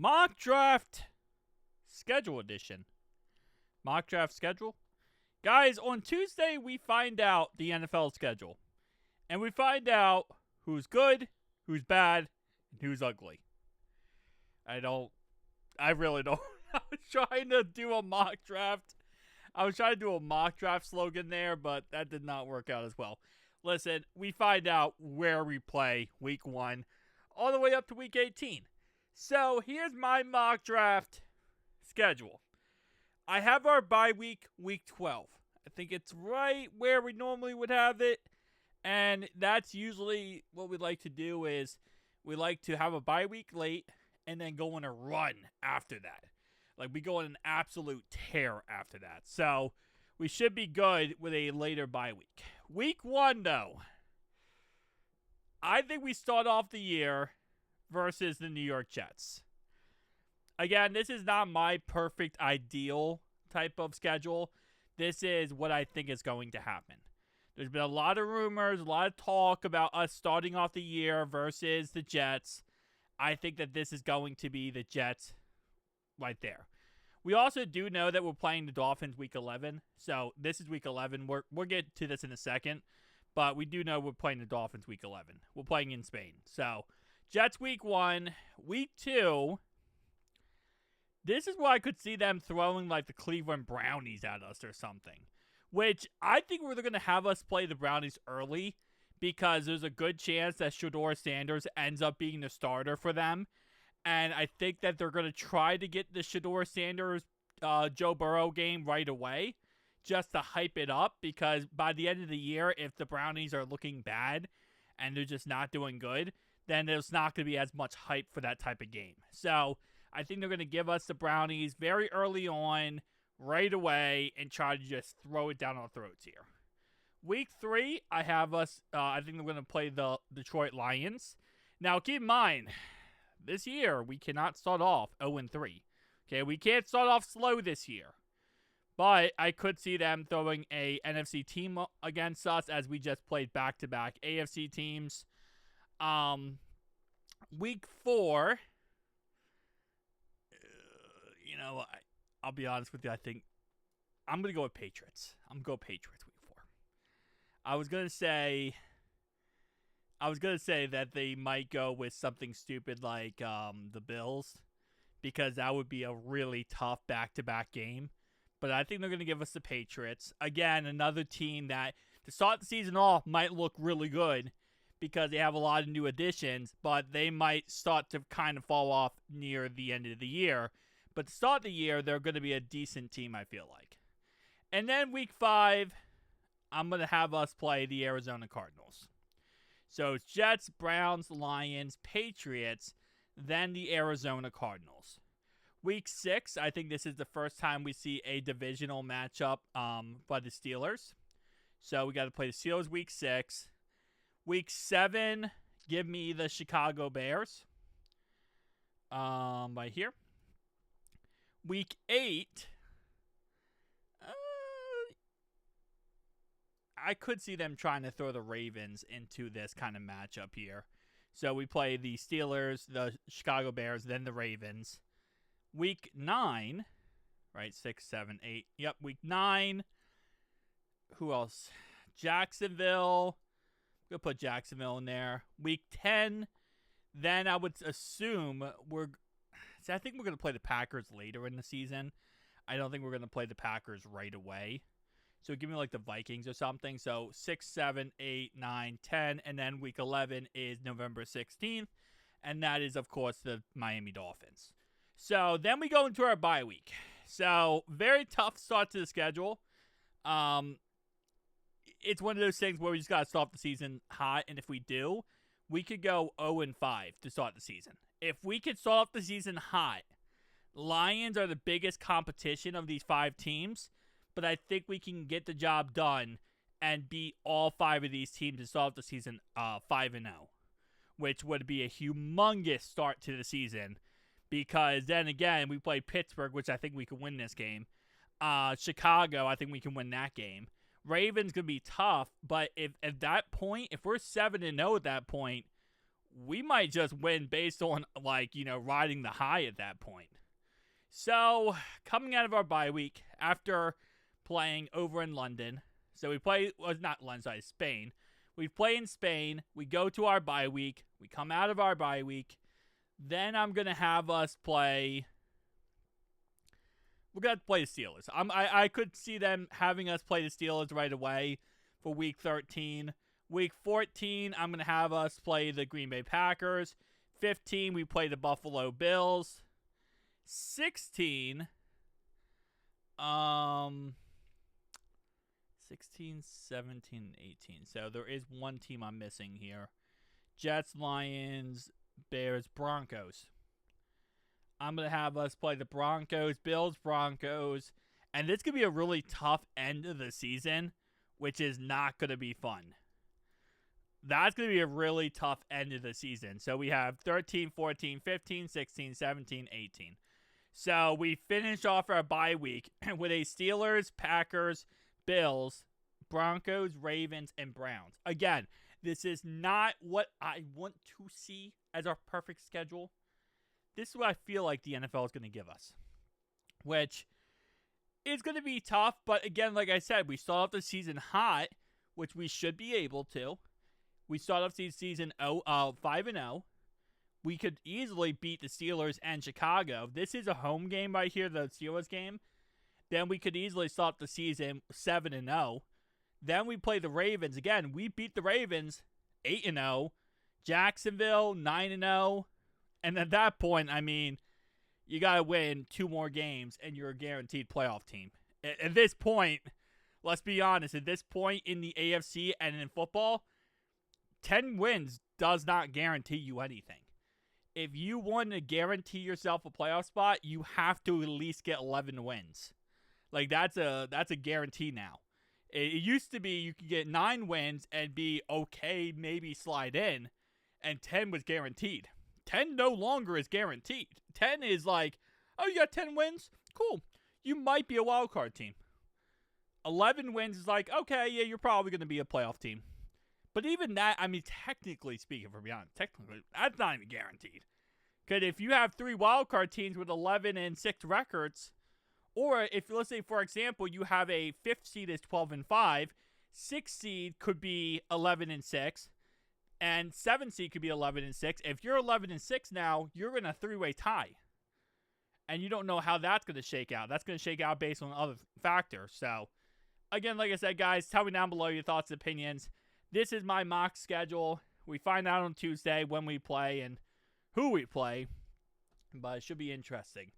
Mock draft schedule edition. Mock draft schedule. Guys, on Tuesday we find out the NFL schedule. And we find out who's good, who's bad, and who's ugly. I really don't. I was trying to do a mock draft. I was trying to do a mock draft slogan there, but that did not work out as well. Listen, we find out where we play week 1 all the way up to week 18. So here's my mock draft schedule. I have our bye week, week 12. I think it's right where we normally would have it. And that's usually what we like to do is we like to have a bye week late and then go on a run after that. Like we go on an absolute tear after that. So we should be good with a later bye week. Week 1, though. I think we start off the year versus the New York Jets. Again, this is not my perfect ideal type of schedule. This is what I think is going to happen. There's been a lot of rumors, a lot of talk about us starting off the year versus the Jets. I think that this is going to be the Jets right there. We also do know that we're playing the Dolphins week 11. So this is week 11. We'll get to this in a second. But we do know we're playing the Dolphins week 11. We're playing in Spain. So Jets week 1. Week 2. This is where I could see them throwing like the Cleveland Brownies at us or something. Which I think they're going to have us play the Brownies early. Because there's a good chance that Shedeur Sanders ends up being the starter for them. And I think that they're going to try to get the Shedeur Sanders, Joe Burrow game right away. Just to hype it up. Because by the end of the year, if the Brownies are looking bad and they're just not doing good, then there's not going to be as much hype for that type of game. So I think they're going to give us the Brownies very early on, right away, and try to just throw it down our throats here. Week 3, I have us, I think they're going to play the Detroit Lions. Now, keep in mind, this year, we cannot start off 0-3. Okay, we can't start off slow this year. But I could see them throwing a NFC team against us as we just played back-to-back AFC teams. Week 4, I'll be honest with you, I think I'm going to go with Patriots. I'm going to go Patriots week 4. I was going to say that they might go with something stupid like the Bills, because that would be a really tough back-to-back game. But I think they're going to give us the Patriots. Again, another team that to start the season off might look really good because they have a lot of new additions, but they might start to kind of fall off near the end of the year. But to start the year, they're going to be a decent team, I feel like. And then week 5, I'm going to have us play the Arizona Cardinals. So it's Jets, Browns, Lions, Patriots, then the Arizona Cardinals. Week 6, I think this is the first time we see a divisional matchup by the Steelers. So we got to play the Steelers week 6. Week 7, give me the Chicago Bears. Right here. Week 8, I could see them trying to throw the Ravens into this kind of matchup here. So we play the Steelers, the Chicago Bears, then the Ravens. Week 9, right, 6, 7, 8. Yep, week 9. Who else? Jacksonville. We'll put Jacksonville in there. Week 10. Then I would assume I think we're going to play the Packers later in the season. I don't think we're going to play the Packers right away. So give me like the Vikings or something. So 6, 7, 8, 9, 10. And then week 11 is November 16th. And that is, of course, the Miami Dolphins. So then we go into our bye week. So very tough start to the schedule. It's one of those things where we just got to start the season hot. And if we do, we could go 0-5 to start the season. If we could start off the season hot, Lions are the biggest competition of these 5 teams. But I think we can get the job done and beat all 5 of these teams to start off the season 5-0. Which would be a humongous start to the season. Because then again, we play Pittsburgh, which I think we can win this game. Chicago, I think we can win that game. Ravens going to be tough, but if at that point, if we're 7-0 at that point, we might just win based on, riding the high at that point. So, coming out of our bye week after playing over in London, so we play, not London, sorry, Spain. We play in Spain, we go to our bye week, we come out of our bye week, then I'm going to have us play, we're going to play the Steelers. I could see them having us play the Steelers right away for week 13. Week 14, I'm going to have us play the Green Bay Packers. 15, we play the Buffalo Bills. 16, 16, 17, 18. So there is one team I'm missing here. Jets, Lions, Bears, Broncos. I'm going to have us play the Broncos, Bills, Broncos. And this could be a really tough end of the season, which is not going to be fun. That's going to be a really tough end of the season. So we have 13, 14, 15, 16, 17, 18. So we finish off our bye week with a Steelers, Packers, Bills, Broncos, Ravens, and Browns. Again, this is not what I want to see as our perfect schedule. This is what I feel like the NFL is going to give us, which is going to be tough. But again, like I said, we start off the season hot, which we should be able to. We start off the season 5-0. We could easily beat the Steelers and Chicago. This is a home game right here, the Steelers game. Then we could easily start the season 7-0. Then we play the Ravens. Again, we beat the Ravens 8-0. Jacksonville 9-0. And at that point, I mean, you got to win 2 more games and you're a guaranteed playoff team. At this point, let's be honest, at this point in the AFC and in football, 10 wins does not guarantee you anything. If you want to guarantee yourself a playoff spot, you have to at least get 11 wins. Like, that's a guarantee now. It used to be you could get 9 wins and be okay, maybe slide in, and 10 was guaranteed. 10 no longer is guaranteed. 10 is like, oh, you got 10 wins? Cool. You might be a wild card team. 11 wins is like, okay, yeah, you're probably going to be a playoff team. But even that, I mean, technically speaking, for beyond, technically, that's not even guaranteed. Because if you have 3 wildcard teams with 11-6 records, or if, let's say, for example, you have a 5th seed is 12-5, 6th seed could be 11-6, and 7th seed could be 11-6. If you're 11-6 now, you're in a 3-way tie. And you don't know how that's going to shake out. That's going to shake out based on other factors. So, again, like I said, guys, tell me down below your thoughts and opinions. This is my mock schedule. We find out on Tuesday when we play and who we play. But it should be interesting.